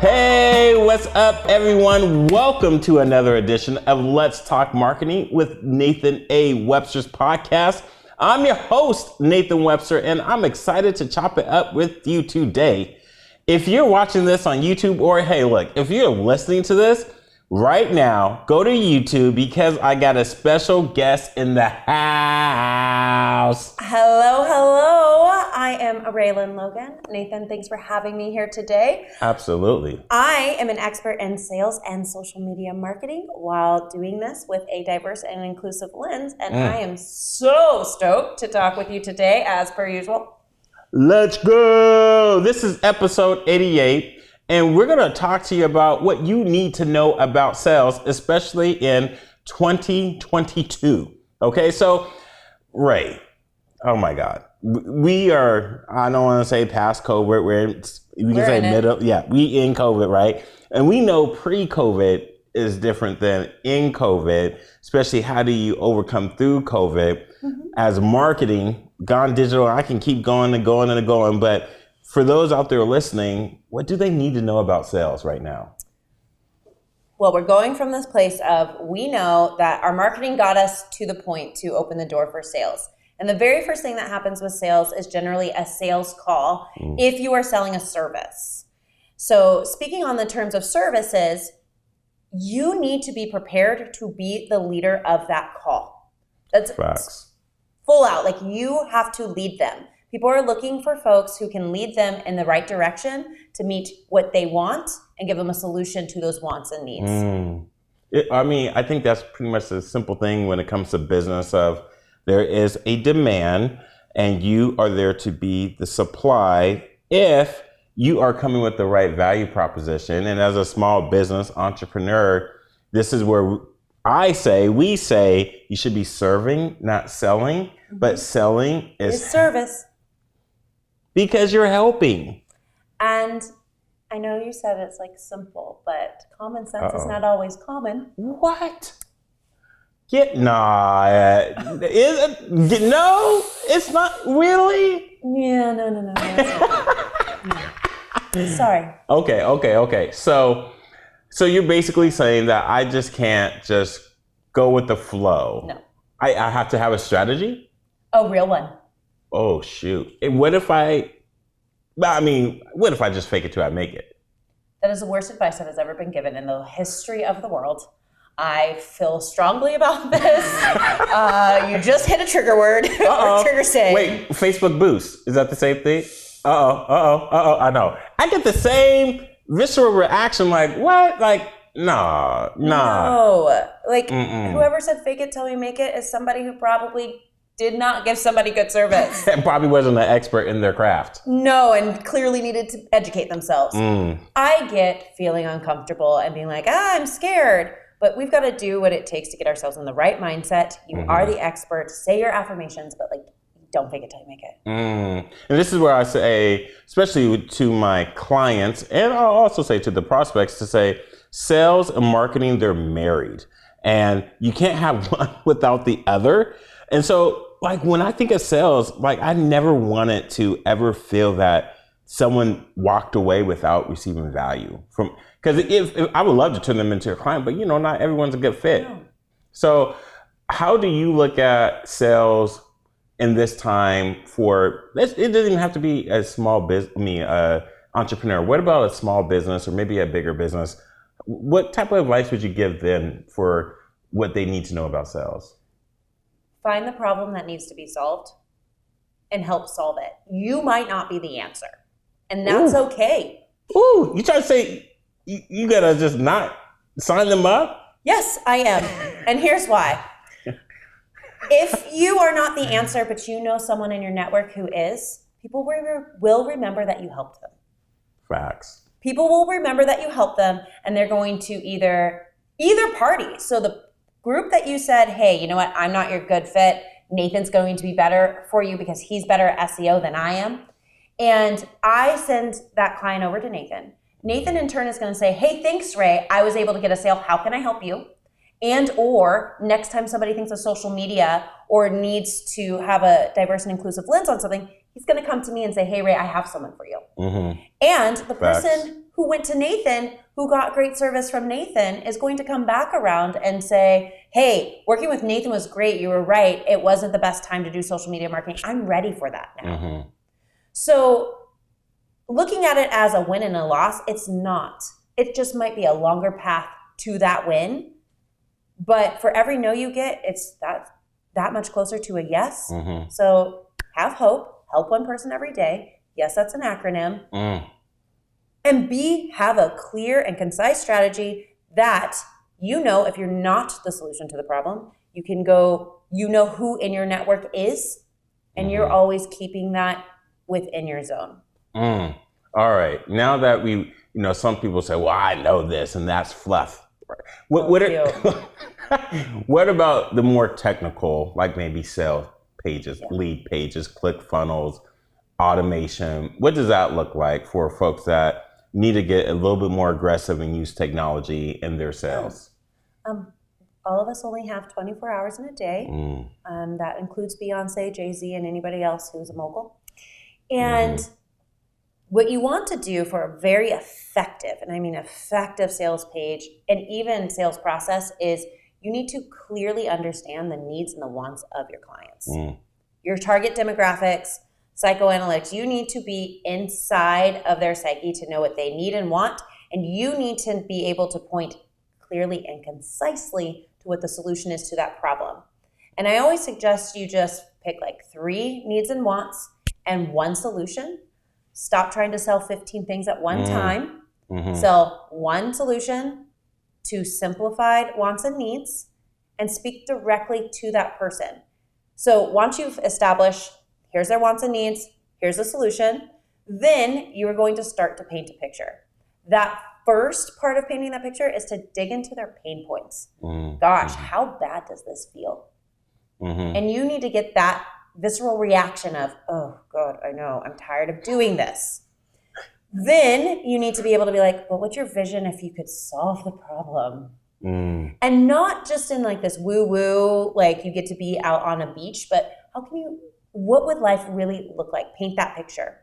Hey, what's up, everyone? Welcome to another edition of Let's Talk Marketing with Nathan A. Webster's podcast. I'm your host, Nathan Webster, and I'm excited to chop it up with you today. If you're watching this on YouTube, or hey, look, if you're listening to this right now, go to YouTube because I got a special guest in the house. Hello. I am Réland Logan. Nathan, thanks for having me here today. Absolutely. I am an expert in sales and social media marketing while doing this with a diverse and inclusive lens. And I am so stoked to talk with you today, as per usual. Let's go. This is episode 88. And we're going to talk to you about what you need to know about sales, especially in 2022. Okay, so Ray, oh my God. We are, I don't want to say past COVID, we in COVID, right? And we know pre-COVID is different than in COVID, especially how do you overcome through COVID as marketing, gone digital. I can keep going and going and going, but for those out there listening, what do they need to know about sales right now? Well, we're going from this place of, we know that our marketing got us to the point to open the door for sales. And the very first thing that happens with sales is generally a sales call if you are selling a service. So speaking on the terms of services, you need to be prepared to be the leader of that call. That's facts. Full out, like you have to lead them. People are looking for folks who can lead them in the right direction to meet what they want and give them a solution to those wants and needs. I think that's pretty much a simple thing when it comes to business of there is a demand and you are there to be the supply if you are coming with the right value proposition. And as a small business entrepreneur, this is where we say you should be serving, not selling, but selling is service. Because you're helping. And I know you said it's like simple, but common sense is not always common. What? No, it's not really. Yeah, no. Sorry. Okay. So you're basically saying that I just can't just go with the flow. No. I have to have a strategy? A real one. Oh, shoot. And what if I just fake it till I make it? That is the worst advice that has ever been given in the history of the world. I feel strongly about this. You just hit a trigger word or trigger say. Wait, Facebook boost. Is that the same thing? I know. I get the same visceral reaction like, what? Like, nah. No. Like, whoever said fake it till we make it is somebody who probably did not give somebody good service. And probably wasn't an expert in their craft. No, and clearly needed to educate themselves. I get feeling uncomfortable and being like, I'm scared. But we've got to do what it takes to get ourselves in the right mindset. You are the expert. Say your affirmations, but don't fake it till you make it. And this is where I say, especially to my clients, and I'll also say to the prospects, to say sales and marketing, they're married. And you can't have one without the other. And so, when I think of sales, I never wanted to ever feel that someone walked away without receiving value from. Because if I would love to turn them into a client, but not everyone's a good fit. No. So how do you look at sales in this time it doesn't even have to be a small business, entrepreneur. What about a small business or maybe a bigger business? What type of advice would you give them for what they need to know about sales? Find the problem that needs to be solved and help solve it. You might not be the answer, and that's okay. Ooh, you try to say you gotta just not sign them up? Yes, I am. And here's why. If you are not the answer, but you know someone in your network who is, people will remember that you helped them. Facts. People will remember that you helped them, and they're going to either party. So the group that you said, hey, you know what, I'm not your good fit. Nathan's going to be better for you because he's better at SEO than I am. And I send that client over to Nathan. Nathan in turn is going to say, hey, thanks, Ray. I was able to get a sale. How can I help you? And or next time somebody thinks of social media or needs to have a diverse and inclusive lens on something, he's going to come to me and say, hey, Ray, I have someone for you. Mm-hmm. And the Facts. person who went to Nathan, who got great service from Nathan, is going to come back around and say, hey, working with Nathan was great. You were right. It wasn't the best time to do social media marketing. I'm ready for that now. Mm-hmm. So looking at it as a win and a loss, it's not. It just might be a longer path to that win. But for every no you get, it's that much closer to a yes. Mm-hmm. So have hope, help one person every day. Yes, that's an acronym. Mm. And B, have a clear and concise strategy that if you're not the solution to the problem, you can go, who in your network is, and you're always keeping that within your zone. Mm. All right. Now that we, some people say, well, I know this, and that's fluff. What about the more technical, like maybe sales pages, lead pages, click funnels, automation? What does that look like for folks that need to get a little bit more aggressive and use technology in their sales? All of us only have 24 hours in a day. That includes Beyonce, Jay-Z, and anybody else who's a mogul. And what you want to do for a very effective, and I mean effective sales page and even sales process is you need to clearly understand the needs and the wants of your clients. Your target demographics, psychoanalytics, you need to be inside of their psyche to know what they need and want, and you need to be able to point clearly and concisely to what the solution is to that problem. And I always suggest you just pick like 3 needs and wants and 1 solution. Stop trying to sell 15 things at one time. Sell 1 solution to simplified wants and needs and speak directly to that person. So once you've established, here's their wants and needs, here's the solution, then you are going to start to paint a picture. That first part of painting that picture is to dig into their pain points. Gosh, how bad does this feel? And you need to get that visceral reaction of, oh God, I know, I'm tired of doing this. Then you need to be able to be like, well, what's your vision if you could solve the problem? And not just in like this woo-woo, like you get to be out on a beach, but what would life really look like? Paint that picture.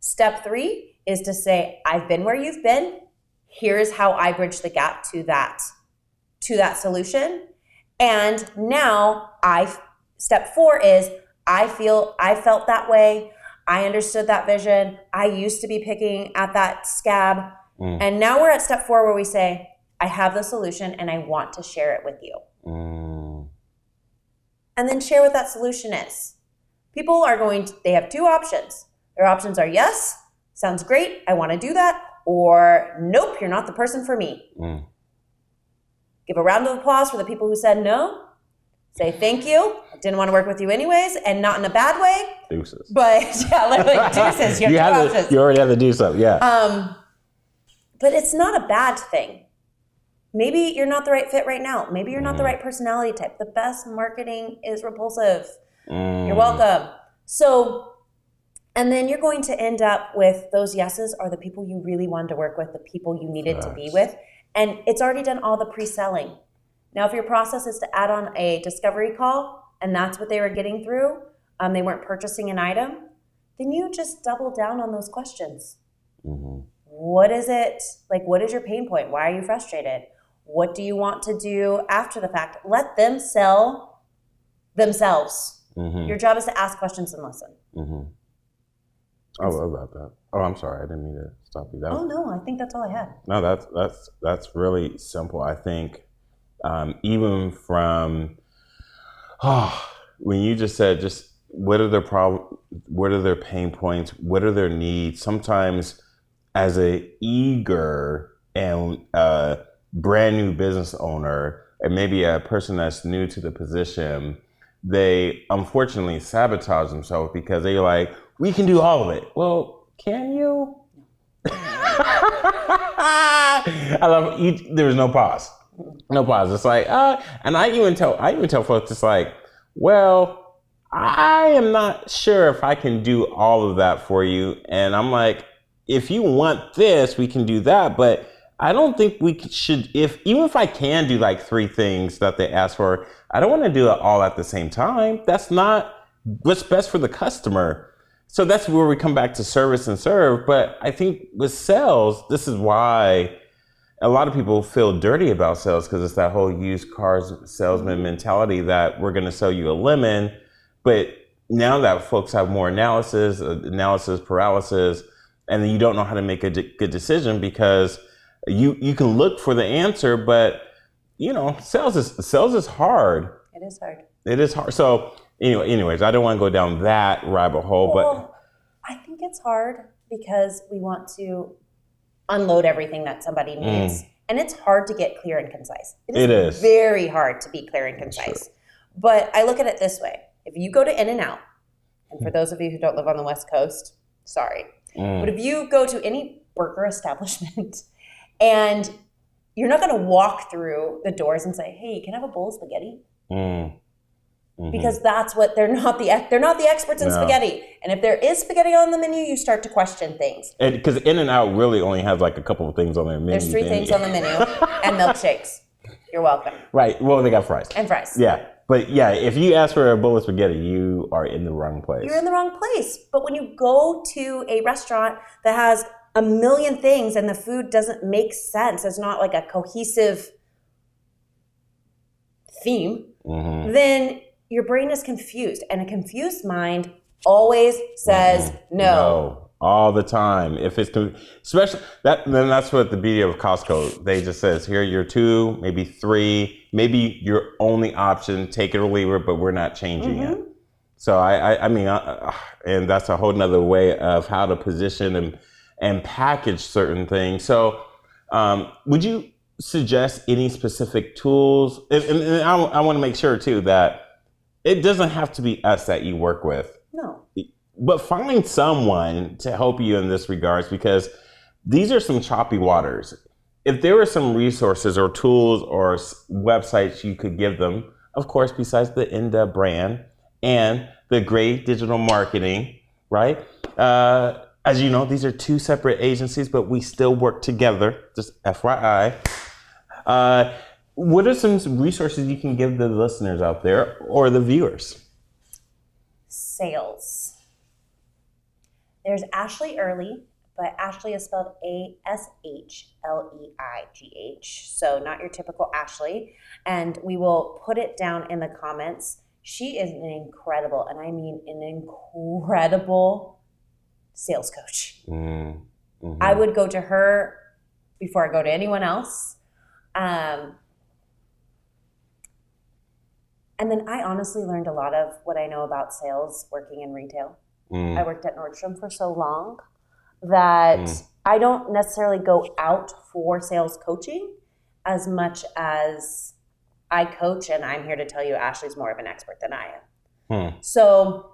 Step 3 is to say, I've been where you've been. Here's how I bridge the gap to that solution. And now step 4 is I felt that way. I understood that vision. I used to be picking at that scab. And now we're at step 4 where we say, I have the solution and I want to share it with you. And then share what that solution is. People they have 2 options. Their options are yes, sounds great, I want to do that, or nope, you're not the person for me. Give a round of applause for the people who said no. Say thank you. I didn't want to work with you anyways, and not in a bad way. Deuces. But yeah, literally deuces. You already have to do something, yeah. But it's not a bad thing. Maybe you're not the right fit right now. Maybe you're not the right personality type. The best marketing is repulsive. You're welcome. So, and then you're going to end up with those yeses are the people you really wanted to work with, the people you needed to be with. And it's already done all the pre-selling. Now, if your process is to add on a discovery call, and that's what they were getting through, they weren't purchasing an item, then you just double down on those questions. What is it? Like, what is your pain point? Why are you frustrated? What do you want to do after the fact? Let them sell themselves. Your job is to ask questions and listen. I love that. Oh, I'm sorry. I didn't mean to stop you. Oh, no. I think that's all I had. No, that's really simple. I think even from when you just said just what are their problems, what are their pain points, what are their needs, sometimes as a eager and brand new business owner and maybe a person that's new to the position, they unfortunately sabotage themselves because they're like, we can do all of it. Well, can you? I love it. There's no pause. No pause. It's like, and I even tell folks, it's like, well, I am not sure if I can do all of that for you. And I'm like, if you want this, we can do that. But I don't think we should, even if I can do like 3 things that they ask for, I don't want to do it all at the same time. That's not what's best for the customer. So that's where we come back to service and serve. But I think with sales, this is why a lot of people feel dirty about sales, because it's that whole used cars salesman mentality that we're going to sell you a lemon. But now that folks have more analysis paralysis, and then you don't know how to make a good decision because you can look for the answer, but sales is hard. It is hard. It is hard. So anyways, I don't want to go down that rabbit hole, but I think it's hard because we want to unload everything that somebody needs. And it's hard to get clear and concise. It is very hard to be clear and concise. But I look at it this way. If you go to In-N-Out, and for those of you who don't live on the West Coast, sorry. But if you go to any burger establishment and you're not going to walk through the doors and say, hey, can I have a bowl of spaghetti? Because that's what they're not the experts in spaghetti. And if there is spaghetti on the menu, you start to question things. And because In-N-Out really only has like a couple of things on their menu. There's 3 things on the menu and milkshakes. You're welcome. Right. Well, they got fries. And fries. Yeah. But yeah, if you ask for a bowl of spaghetti, you are in the wrong place. You're in the wrong place. But when you go to a restaurant that has a million things and the food doesn't make sense, it's not like a cohesive theme, then your brain is confused. And a confused mind always says no. All the time. If it's especially then that's what the beauty of Costco. They just says, here are your 2, maybe 3, maybe your only option, take it or leave it, but we're not changing it. So I mean, and that's a whole nother way of how to position and package certain things. So would you suggest any specific tools? And I want to make sure too that it doesn't have to be us that you work with. No. But find someone to help you in this regards, because these are some choppy waters. If there were some resources or tools or websites you could give them, of course, besides the INDA brand and the great digital marketing, right? As you know, these are 2 separate agencies, but we still work together, just FYI. What are some resources you can give the listeners out there or the viewers? Sales. There's Ashley Early, but Ashley is spelled ASHLEIGH, so not your typical Ashley. And we will put it down in the comments. She is an incredible, and I mean an incredible sales coach. I would go to her before I go to anyone else. And then I honestly learned a lot of what I know about sales working in retail. I worked at Nordstrom for so long that I don't necessarily go out for sales coaching as much as I coach, and I'm here to tell you Ashley's more of an expert than I am. So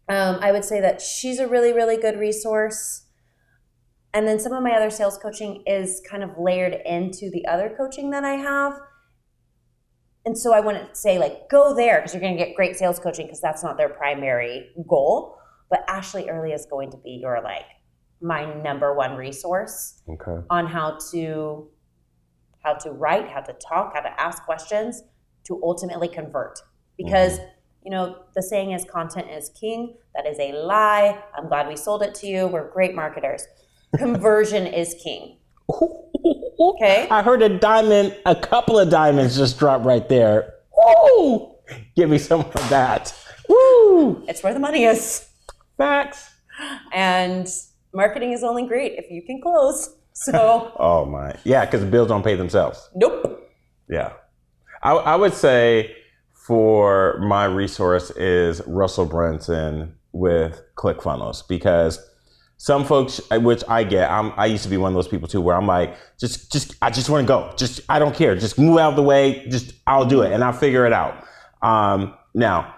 I would say that she's a really, really good resource. And then some of my other sales coaching is kind of layered into the other coaching that I have. And so I wouldn't say like, go there because you're going to get great sales coaching, because that's not their primary goal. But Ashley Early is going to be your my number 1 resource on how to write, how to talk, how to ask questions to ultimately convert. Because the saying is content is king. That is a lie. I'm glad we sold it to you. We're great marketers. Conversion is king. Okay. I heard a couple of diamonds just drop right there. Woo! Give me some of that. Woo! It's where the money is. Facts. And marketing is only great if you can close. So. Oh my. Yeah, because the bills don't pay themselves. Nope. Yeah. I would say for my resource is Russell Brunson with ClickFunnels, because some folks, which I get, I used to be one of those people too, where I'm like, I just want to go. I don't care. Just move out of the way. I'll do it and I'll figure it out. Now,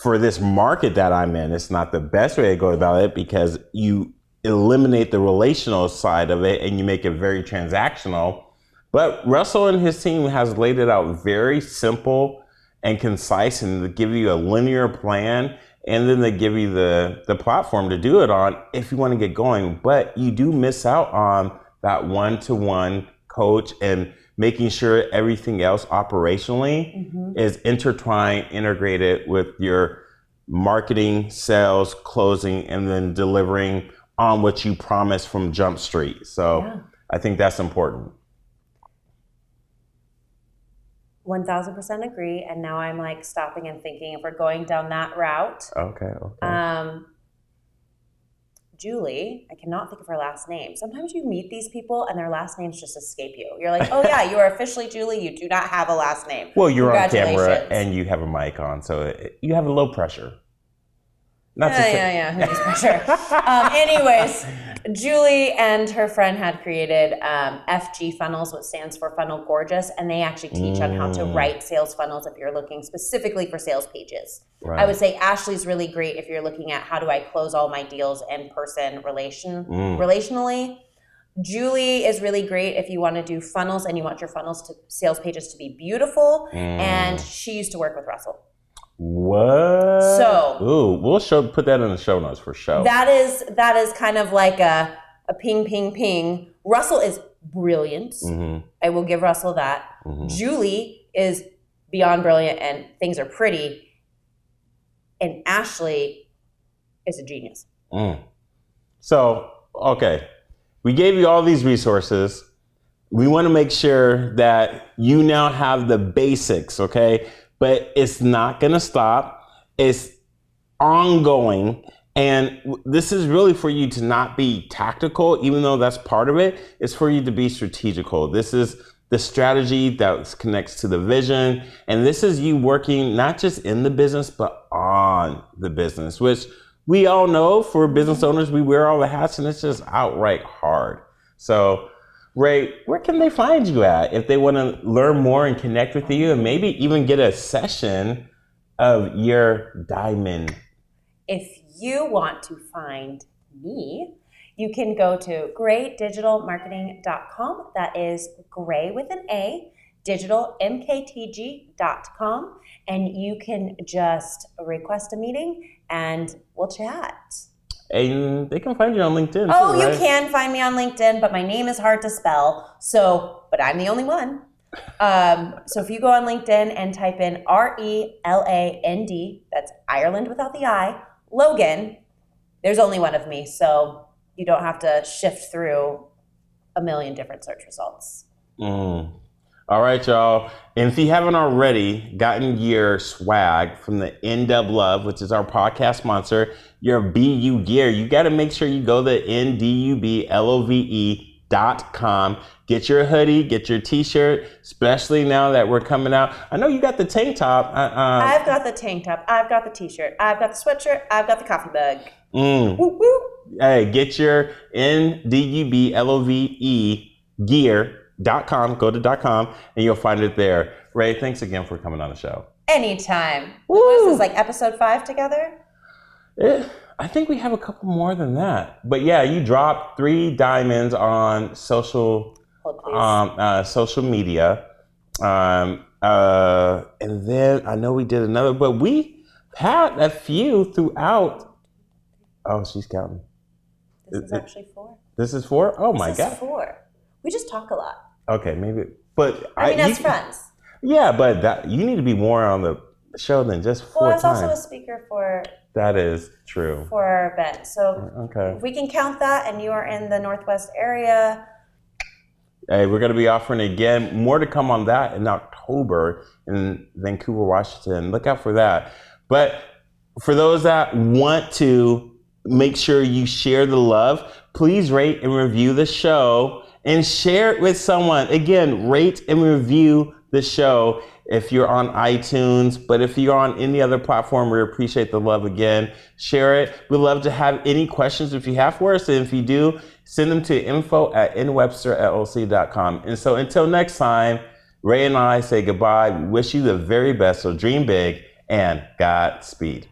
for this market that I'm in, it's not the best way to go about it, because you eliminate the relational side of it and you make it very transactional. But Russell and his team has laid it out very simple and concise, and they give you a linear plan, and then they give you the platform to do it on if you want to get going. But you do miss out on that one-to-one coach and making sure everything else operationally is intertwined, integrated with your marketing, sales, closing, and then delivering on what you promised from Jump Street. So I think that's important. 1000% agree. And now I'm like stopping and thinking if we're going down that route. Okay. Julie, I cannot think of her last name. Sometimes you meet these people and their last names just escape you. You're like, oh yeah, you are officially Julie. You do not have a last name. Well, you're on camera and you have a mic on, so you have a low pressure. Yeah. Who needs pressure? Anyways, Julie and her friend had created FG Funnels, which stands for Funnel Gorgeous, and they actually teach on how to write sales funnels if you're looking specifically for sales pages. Right. I would say Ashley's really great if you're looking at how do I close all my deals in person relationally. Julie is really great if you want to do funnels and you want your funnels to sales pages to be beautiful. And she used to work with Russell. What? So we'll put that in the show notes for sure. That is kind of like a ping, ping, ping. Russell is brilliant. I will give Russell that. Julie is beyond brilliant and things are pretty. And Ashley is a genius. So, okay. We gave you all these resources. We want to make sure that you now have the basics, okay? But it's not going to stop. It's ongoing. And this is really for you to not be tactical, even though that's part of it. It's for you to be strategical. This is the strategy that connects to the vision. And this is you working not just in the business, but on the business, which we all know for business owners, we wear all the hats and it's just outright hard. So Ray, where can they find you at if they want to learn more and connect with you and maybe even get a session of your diamond? If you want to find me, you can go to graydigitalmarketing.com. That is gray with an A, digitalmktg.com. And you can just request a meeting and we'll chat. And they can find you on LinkedIn. Oh, too, right? You can find me on LinkedIn, but my name is hard to spell. But I'm the only one. So if you go on LinkedIn and type in RELAND, that's Ireland without the I, Logan, there's only one of me. So you don't have to shift through a million different search results. All right, y'all. And if you haven't already gotten your swag from the NW Love, which is our podcast sponsor, your BU gear, you got to make sure you go to NDUBLOVE.com. Get your hoodie, get your t-shirt, especially now that we're coming out. I know you got the tank top. I've got the tank top. I've got the t-shirt. I've got the sweatshirt. I've got the coffee mug. Woo, woo. Hey, get your NDUBLOVE gear.com. Go to .com and you'll find it there. Ray, thanks again for coming on the show. Anytime. What was this, like episode 5 together? I think we have a couple more than that. But yeah, you dropped 3 diamonds on social media. And then I know we did another, but we had a few throughout. Oh, she's counting. This is actually 4. This is 4? Oh my God. This is 4. We just talk a lot. Okay, maybe, but I mean, as friends. Yeah, but you need to be more on the show than just 4 times. Well, I was also a speaker for. That is true. For our event, so okay. If we can count that, and you are in the Northwest area. Hey, we're going to be offering again. More to come on that in October in Vancouver, Washington. Look out for that. But for those that want to make sure you share the love, please rate and review the show. And share it with someone. Again, rate and review the show if you're on iTunes. But if you're on any other platform, we appreciate the love again. Share it. We'd love to have any questions if you have for us. And if you do, send them to info@nwebster@olc.com. And so until next time, Ray and I say goodbye. We wish you the very best. So dream big and Godspeed.